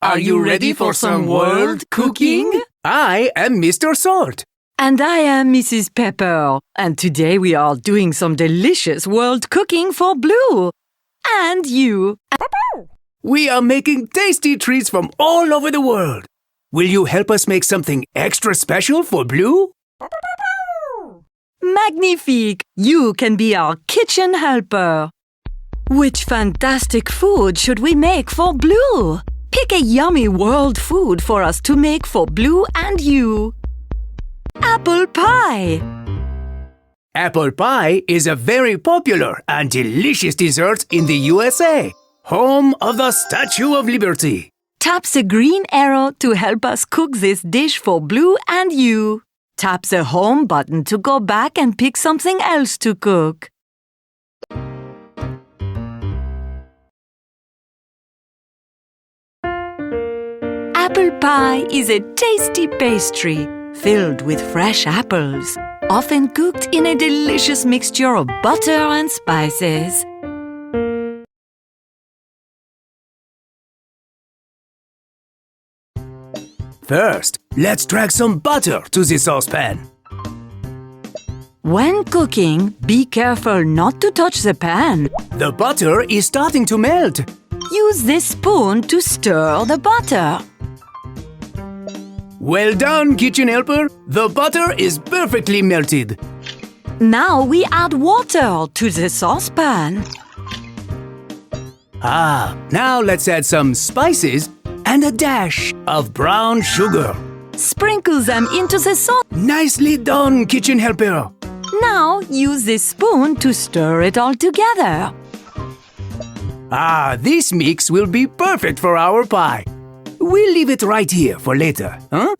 Are you ready for some world cooking? I am Mr. Salt. And I am Mrs. Pepper. And today we are doing some delicious world cooking for Blue. And you. We are making tasty treats from all over the world. Will you help us make something extra special for Blue? Magnifique! You can be our kitchen helper. Which fantastic food should we make for Blue? Pick a yummy world food for us to make for Blue and you. Apple pie. Apple pie is a very popular and delicious dessert in the USA, home of the Statue of Liberty. Tap the green arrow to help us cook this dish for Blue and you. Tap the home button to go back and pick something else to cook. Apple pie is a tasty pastry filled with fresh apples, often cooked in a delicious mixture of butter and spices. First, let's drag some butter to the saucepan. When cooking, be careful not to touch the pan. The butter is starting to melt. Use this spoon to stir the butter. Well done, kitchen helper. The butter is perfectly melted. Now we add water to the saucepan. Now let's add some spices and a dash of brown sugar. Sprinkle them into the sauce. Nicely done, kitchen helper. Now use this spoon to stir it all together. This mix will be perfect for our pie. We'll leave it right here for later, huh?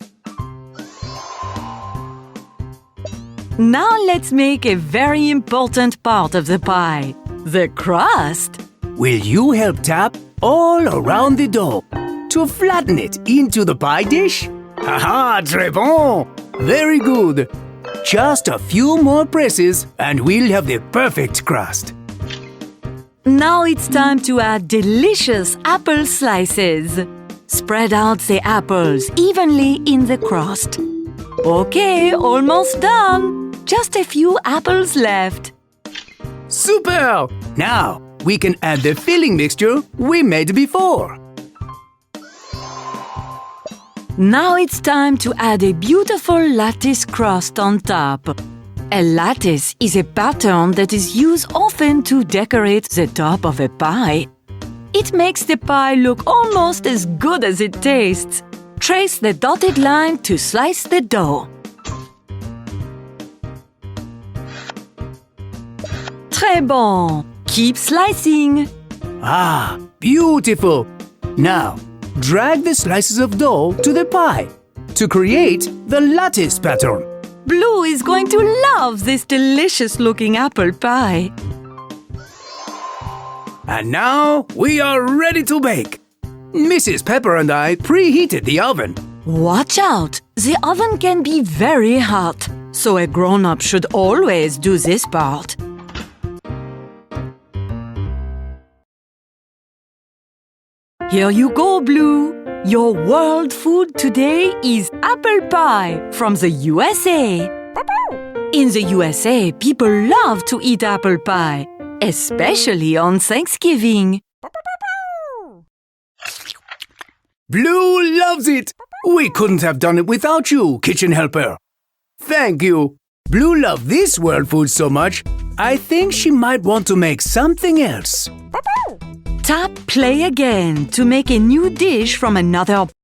Now let's make a very important part of the pie, the crust. Will you help tap all around the dough to flatten it into the pie dish? Haha, très bon! Very good. Just a few more presses and we'll have the perfect crust. Now it's time to add delicious apple slices. Spread out the apples evenly in the crust. Okay, almost done. Just a few apples left. Super! Now we can add the filling mixture we made before. Now it's time to add a beautiful lattice crust on top. A lattice is a pattern that is used often to decorate the top of a pie. It makes the pie look almost as good as it tastes. Trace the dotted line to slice the dough. Très bon! Keep slicing. Beautiful! Now, drag the slices of dough to the pie to create the lattice pattern. Blue is going to love this delicious-looking apple pie. And now we are ready to bake. Mrs. Pepper and I preheated the oven. Watch out! The oven can be very hot, so a grown-up should always do this part. Here you go, Blue! Your world food today is apple pie from the USA. In the USA, people love to eat apple pie, especially on Thanksgiving. Blue loves it! We couldn't have done it without you, kitchen helper. Thank you. Blue loved this world food so much, I think she might want to make something else. Tap play again to make a new dish from another